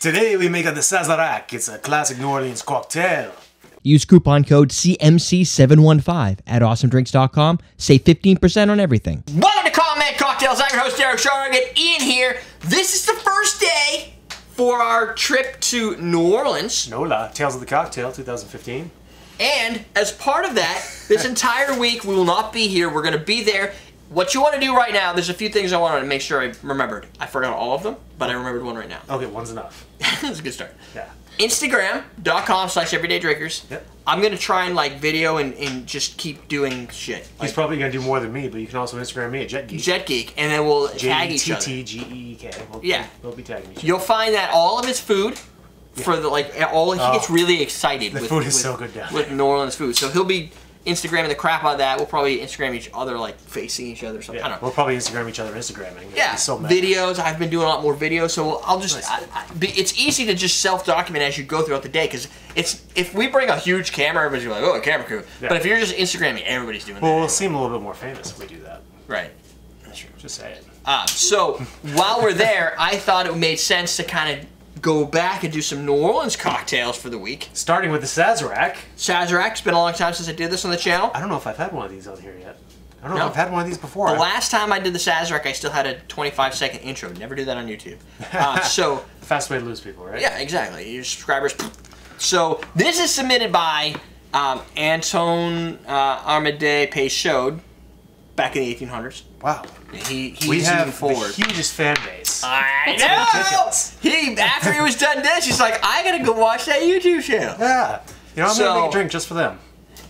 Today we make the Sazerac. It's a classic New Orleans cocktail. Use coupon code CMC715 at awesomedrinks.com. Save 15% on everything. Welcome to Comment Cocktails. I'm your host, Derrick Schommer. Get Ian here. This is the first day for our trip to New Orleans. NOLA, Tales of the Cocktail 2015. And as part of that, this entire week we will not be here. We're going to be there. What you want to do right now, there's a few things I wanted to make sure I remembered. I forgot all of them, but I remembered one right now. Okay, one's enough. That's a good start. Yeah. Instagram.com/everydaydrinkers. Yep. I'm going to try and like video and just keep doing shit. He's probably going to do more than me, but you can also Instagram me at JetGeek. JetGeek, and then we'll tag each other. JetGeek. Yeah. We'll be tagging each other. You'll find that all of his food, for the he gets really excited. The food is so good down with New Orleans food. So he'll be Instagramming the crap out of that. We'll probably Instagram each other, like facing each other or something. Yeah, I don't know. we'll probably Instagram each other Instagramming. Yeah, so videos. I've been doing a lot more videos, so I'll just. It's easy to just self-document as you go throughout the day, because if we bring a huge camera, everybody's like, oh, a camera crew. Yeah. But if you're just Instagramming, everybody's doing that. Well, we'll seem a little bit more famous if we do that. Right. That's true. Just say it. So while we're there, I thought it made sense to kind of go back and do some New Orleans cocktails for the week. Starting with the Sazerac. Sazerac. It's been a long time since I did this on the channel. I don't know if I've had one of these on here yet. I don't know if I've had one of these before. The last time I did the Sazerac, I still had a 25-second intro. Never do that on YouTube. So fast way to lose people, right? Yeah, exactly. Your subscribers. So this is submitted by Anton Armade Peychaud back in the 1800s. Wow. We have the hugest fan base. I know. After he was done this, he's like, I gotta go watch that YouTube channel. Yeah. You know, I'm gonna make a drink just for them.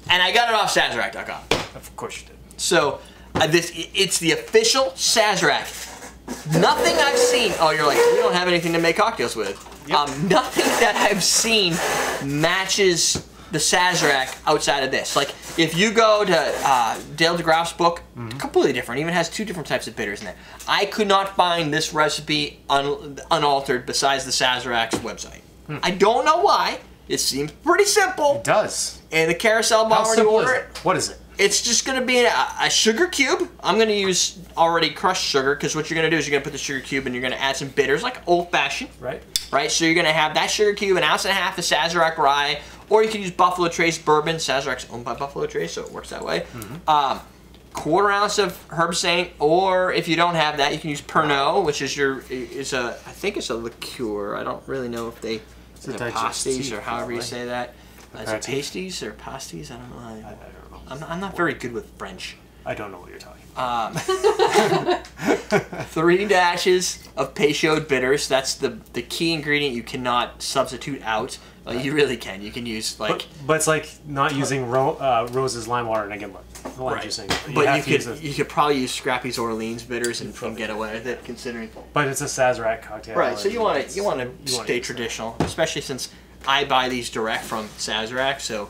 And I got it off Sazerac.com. Of course you did. So it's the official Sazerac. Nothing I've seen. Oh, you're like, we don't have anything to make cocktails with. Yep. Nothing that I've seen matches the Sazerac outside of this. Like, if you go to Dale DeGraff's book, completely different. It even has 2 different types of bitters in there. I could not find this recipe unaltered besides the Sazerac's website. I don't know why. It seems pretty simple. It does. And the carousel bar when you order it. What is it? It's just going to be a sugar cube. I'm going to use already crushed sugar, because what you're going to do is you're going to put the sugar cube and you're going to add some bitters, like old-fashioned. Right. Right, so you're going to have that sugar cube, 1.5 ounces of Sazerac rye, or you can use Buffalo Trace bourbon. Sazerac's owned by Buffalo Trace, so it works that way. 1/4 ounce of Herbsaint, or if you don't have that, you can use Pernod, which is I think it's a liqueur. I don't really know if they pasties or however you say that. Is it pasties or pasties? I don't know. I don't know. I'm not very good with French. I don't know what you're talking about. 3 dashes of Peychaud bitters. That's the key ingredient you cannot substitute out. Well, you really can. You can use like... But it's like not using Rose's lime water and again, look, the lime juicing. But you could probably use Scrappy's Orleans bitters and get away with it, considering... But it's a Sazerac cocktail. Right, so you want to stay traditional, especially since I buy these direct from Sazerac, so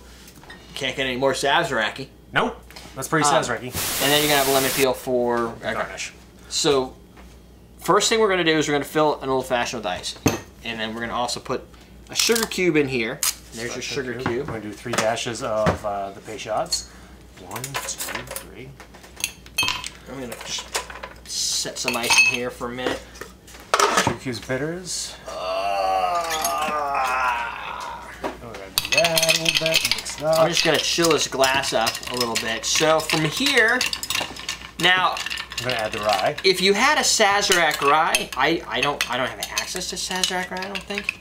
can't get any more Sazerac-y. Nope. That's pretty Sazerac-y. And then you're going to have a lemon peel for garnish. So, first thing we're going to do is we're going to fill an old-fashioned with ice. And then we're going to also put a sugar cube in here. There's your sugar cube. We're going to do 3 dashes of the Peychauds. 1, 2, 3. I'm going to just set some ice in here for a minute. Sugar cubes bitters. We're going to do that a little bit. Mix it up. I'm just going to chill this glass up a little bit. So from here, now... I'm going to add the rye. If you had a Sazerac rye, I don't have access to Sazerac rye, I don't think.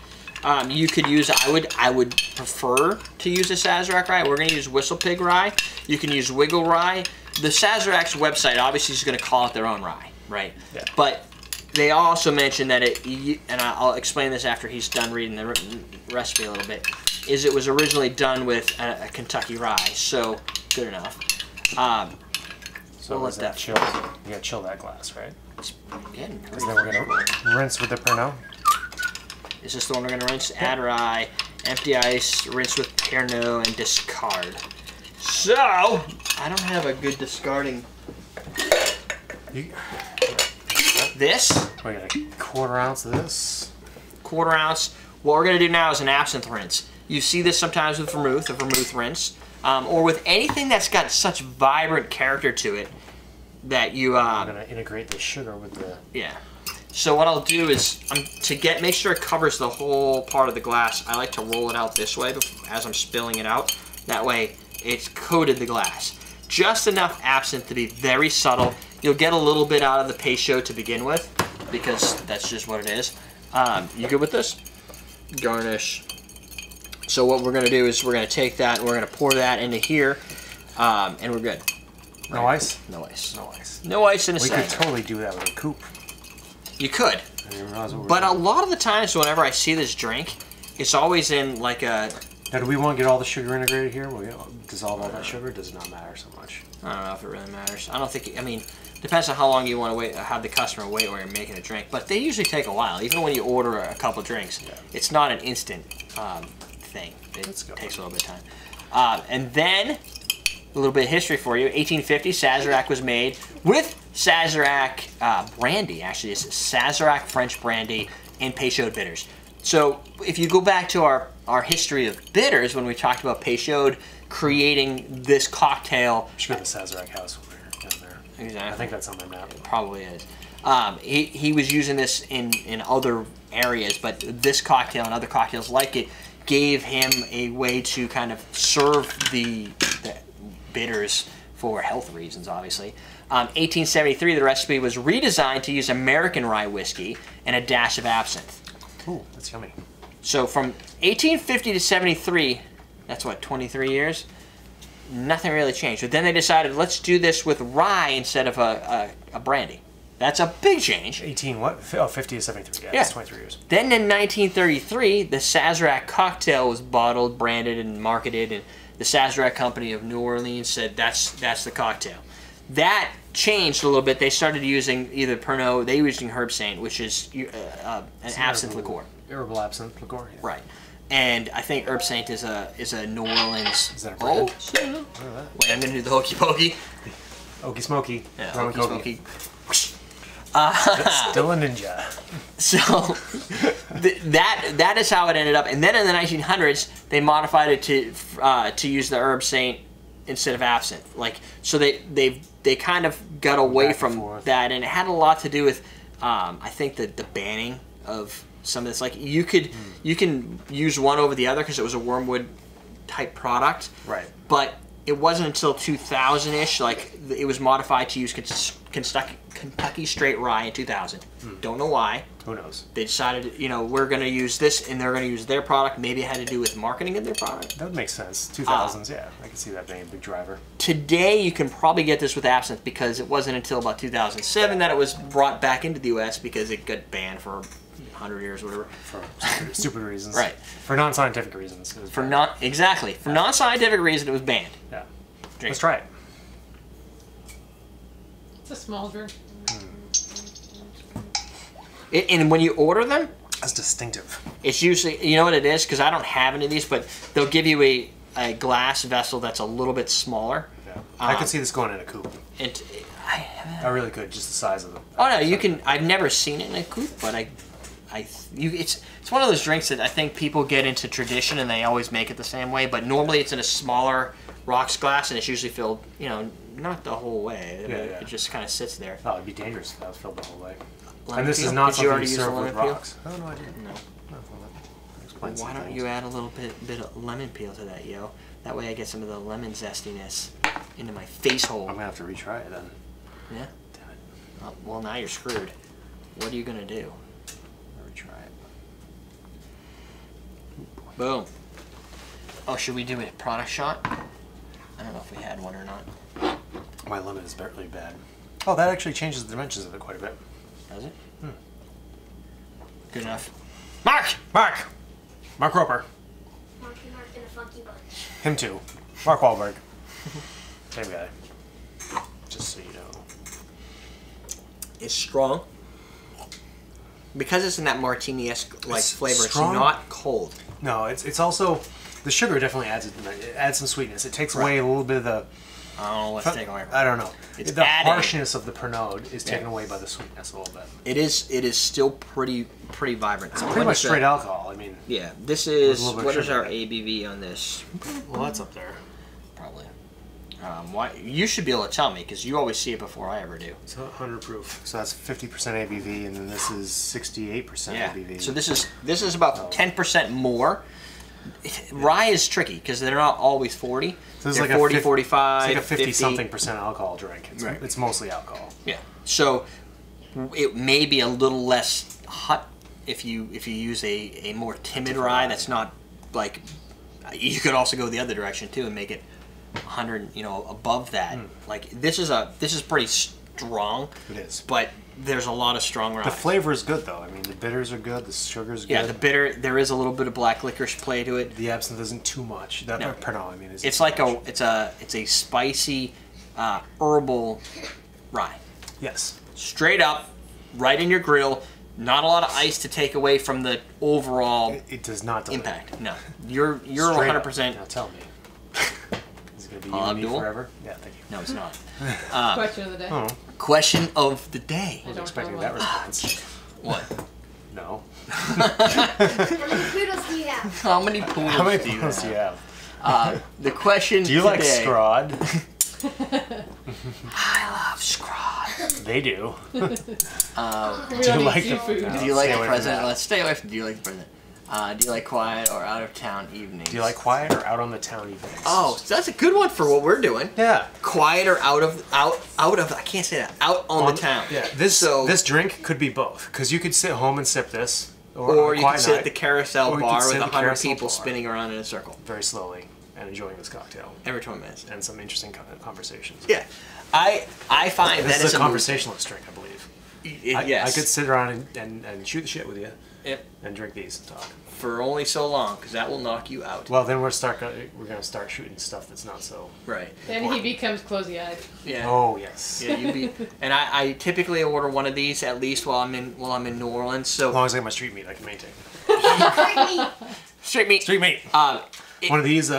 You could use, I would prefer to use a Sazerac rye. We're going to use Whistle Pig rye. You can use Wiggle rye. The Sazerac's website obviously is going to call it their own rye, right? Yeah. But they also mentioned that and I'll explain this after he's done reading the recipe a little bit, is it was originally done with a Kentucky rye, so good enough. So we'll let that chill. You gotta chill that glass, right? Yeah. Because then we're gonna rinse with the Pernod. Is this the one we're gonna rinse? Add rye, empty ice, rinse with Pernod, and discard. So I don't have a good discarding. This. We got a 1/4 ounce of this. 1/4 ounce. What we're gonna do now is an absinthe rinse. You see this sometimes with vermouth, a vermouth rinse. Or with anything that's got such vibrant character to it that you... I'm going to integrate the sugar with the... Yeah. So what I'll do is, make sure it covers the whole part of the glass, I like to roll it out this way as I'm spilling it out. That way, it's coated the glass. Just enough absinthe to be very subtle. You'll get a little bit out of the Peychaud to begin with, because that's just what it is. You good with this? Garnish. So what we're going to do is we're going to take that and we're going to pour that into here, and we're good. No ice? No ice. No ice. No ice in a We could Sazerac. totally do that with a coupe. You could. I didn't realize what we were But a doing. lot of the times whenever I see this drink, it's always in like a... Now, do we want to get all the sugar integrated here? Will we dissolve all that sugar? Does it not matter so much? I don't know if it really matters. I don't think... I mean, depends on how long you want to wait, have the customer wait while you're making a drink. But they usually take a while. Even when you order a couple drinks, it's not an instant thing. It takes a little bit of time. And then... a little bit of history for you. 1850, Sazerac was made with Sazerac brandy. Actually, it's Sazerac French brandy and Peychaud bitters. So if you go back to our history of bitters, when we talked about Peychaud creating this cocktail. I'm sure the Sazerac house over here, down there. Exactly. I think that's on my map. It probably is. He was using this in other areas, but this cocktail and other cocktails like it gave him a way to kind of serve the bitters for health reasons, obviously. 1873, the recipe was redesigned to use American rye whiskey and a dash of absinthe. Ooh, that's yummy. So from 1850 to 73, that's what, 23 years? Nothing really changed. But then they decided, let's do this with rye instead of a brandy. That's a big change. 18 what? Oh, 50 to 73. Yeah, that's 23 years. Then in 1933, the Sazerac cocktail was bottled, branded, and marketed, and the Sazerac Company of New Orleans said that's the cocktail. That changed a little bit. They started using either Pernod, they were using Herbsaint, which is an absinthe liqueur. Herbal absinthe liqueur. Yeah. Right. And I think Herbsaint is a New Orleans. Is that a brand? Wait, I'm gonna do the hokey pokey. Okie smoky. Yeah, Rum and hokey cokey. smoky. Still a ninja. So that is how it ended up. And then in the 1900s, they modified it to use the Herbsaint instead of absinthe. Like, so they kind of got away from that, and it had a lot to do with I think the banning of some of this. Like, you can use one over the other because it was a wormwood type product. Right. But it wasn't until 2000-ish, like, it was modified to use Kentucky straight rye in 2000. Don't know why. Who knows? They decided, we're going to use this, and they're going to use their product. Maybe it had to do with marketing of their product. That would make sense. 2000s, yeah. I can see that being a big driver. Today, you can probably get this with absinthe because it wasn't until about 2007 that it was brought back into the U.S. because it got banned for 100 years or whatever. For stupid reasons. Right. For non-scientific reasons. For non-scientific reason, it was banned. Yeah. Drink. Let's try it. It's a small drink. And when you order them, That's distinctive. it's usually, you know what it is? Because I don't have any of these, but they'll give you a glass vessel that's a little bit smaller. Yeah. I could see this going in a coupe. I I really could, just the size of them. Oh no, you can. I've never seen it in a coupe, but it's one of those drinks that I think people get into tradition and they always make it the same way. But normally it's in a smaller rocks glass and it's usually filled, not the whole way. Yeah. It just kind of sits there. Oh, it'd be dangerous if that was filled the whole way. Lemon And this peel? is not Did you something already you use the serve with lemon peel? rocks. Oh, no, I didn't. No. Explain some Why don't things. you add a little bit of lemon peel to that, yo? That way I get some of the lemon zestiness into my face hole. I'm going to have to retry it then. Yeah? Damn it. Oh, well, now you're screwed. What are you going to do? I'll retry it. Boom. Oh, should we do a product shot? I don't know if we had one or not. My lemon is really bad. Oh, that actually changes the dimensions of it quite a bit. Does it? Hmm. Good enough. Mark! Mark Roper. Marky Mark and a funky bunch. Him too. Mark Wahlberg. Same guy. Just so you know. It's strong. Because it's in that martini-esque like It's flavor, strong. it's not cold. No, it's also the sugar definitely adds some sweetness. It takes away a little bit of the. I don't know what's taking away from I don't know. It's the adding. harshness of the Pernod is taken away by the sweetness a little bit. It is still pretty vibrant. It's pretty much straight alcohol. I mean. Yeah, this is little bit of what is sugar. our ABV on this? Well, that's up there. Probably. Why? You should be able to tell me because you always see it before I ever do. It's 100 proof. So that's 50% ABV, and then this is 68% ABV. So this is about 10% more. Rye is tricky because they're not always 40. So this They're is like 40, a 45, it's like a 50 50 something percent alcohol drink. It's mostly alcohol. Yeah. So it may be a little less hot if you use a more timid rye that's not like. You could also go the other direction too and make it 100, above that. Like this is pretty strong. It is. But there's a lot of strong rye. The flavor is good though. I mean, the bitters are good. The sugar's good. Yeah, the bitter. There is a little bit of black licorice play to it. The absinthe isn't too much. That No. Pernod, I mean, It's like it's a spicy herbal rye. Yes. Straight up, right in your grill. Not a lot of ice to take away from the overall It does not dilute. impact. No, you're Straight up. 100%. Now tell me. Is it going to be I'll unique Abdul? forever? Yeah, thank you. No, it's not. Question of the day. Oh, Question of the day. I was don't expecting know that what- response. What? No. How many poodles do you have? How many poodles How many do you points do you have? have? The question Do you today. like Scrod? I love Scrod. They do. We Do don't you eat like seafood. the? Do you like Stay the away from president? that. Let's stay away from. Do you like the president? Do you like quiet or out of town evenings? Do you like quiet or out on the town evenings? Oh, so that's a good one for what we're doing. Yeah. Quiet or out of. I can't say that. Out on the town. Yeah. This drink could be both, because you could sit home and sip this, Or on a you quiet can sit at night, the carousel Or you bar could sit with at the 100 carousel people bar. spinning around in a circle very slowly and enjoying this cocktail every 20 minutes. and some interesting conversations. Yeah, I find This that is is a conversationalist drink, I believe. Yes. I could sit around and shoot the shit with you Yep. and drink these and talk. For only so long, because that will knock you out. Well, then we're gonna start shooting stuff that's not so. Right. Then he becomes closey-eyed. Yeah. Oh yes. Yeah, you be. And I typically order one of these at least while I'm in New Orleans. As So long as I get my street meat, I can maintain. Street meat. straight meat. Street meat. It- One of these,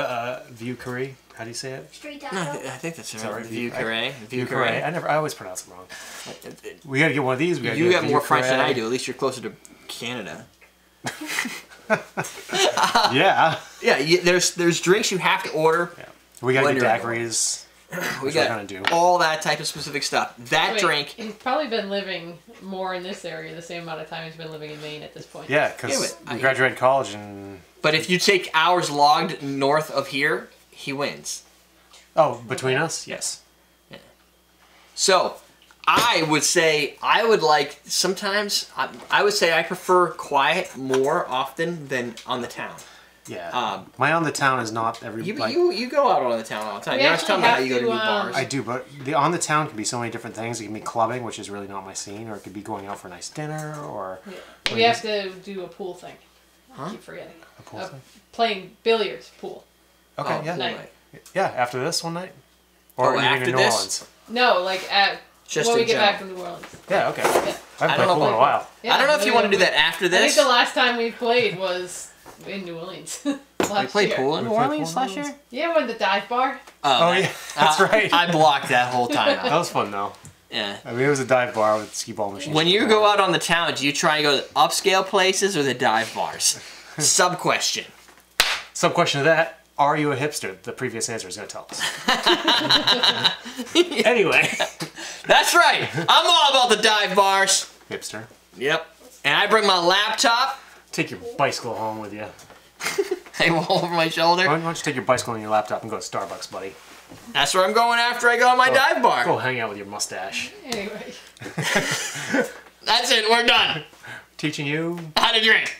view curry. How do you say it? Street No, I taco. think that's all right. right. View carré. View curry. I always pronounce them wrong. View We gotta get one of these. We gotta You get got view more French than curry. I do. At least you're closer to Canada. Yeah. Yeah. There's drinks you have to order. Yeah. We gotta When get you're in daiquiris. We Which we're got gonna do. all that type of specific stuff. That Wait, drink. He's probably been living more in this area the same amount of time he's been living in Maine at this point. Yeah, Yeah, because but we graduated college and But if you take hours logged north of here, he wins. between us, yes. So, I would say I would like sometimes. I would say I prefer quiet more often than on the town. Yeah. My on the town is not every. You like, you go out on the town all the time. We You're always actually talking about how have you go to to, new bars. I do, but the on the town can be so many different things. It can be clubbing, which is really not my scene, or it could be going out for a nice dinner, or We have to do a pool thing. I keep forgetting. a pool thing. Playing billiards pool. Okay, Oh, yeah, night. right. yeah. After this one night, or Oh, are you after in New this? Orleans? No, like at Just when we in get back general. from New Orleans. Yeah, okay. Yeah. I haven't I played don't know pool in a while. Yeah, I don't know if you want to do we- that after I think this. the last time we played was in New Orleans. We played pool in We New played Orleans pool in last New year. Yeah, when the dive bar. Oh yeah, that's right. I blocked that whole time That out. was fun though. Yeah. I mean, it was a dive bar with skee ball machines. When you go out on the town, do you try and go to upscale places or the dive bars? Sub question. Sub question to that: are you a hipster? The previous answer is going to tell us. Anyway, That's right. I'm all about the dive bars. hipster, Yep. And I bring my laptop. take your bicycle home with you. I roll over my shoulder. Why don't you take your bicycle and your laptop and go to Starbucks, buddy? That's where I'm going after I go on my dive bar. Go hang out with your mustache. Anyway. That's it. We're done. Teaching you. How to drink.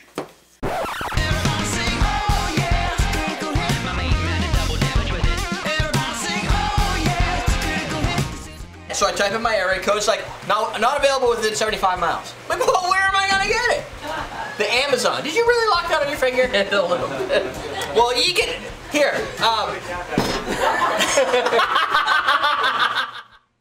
So I type in my area code. It's like, not available within 75 miles. Like, well, where am I going to get it? The Amazon. Did you really lock that on your finger? A little bit. Well, you can... Here.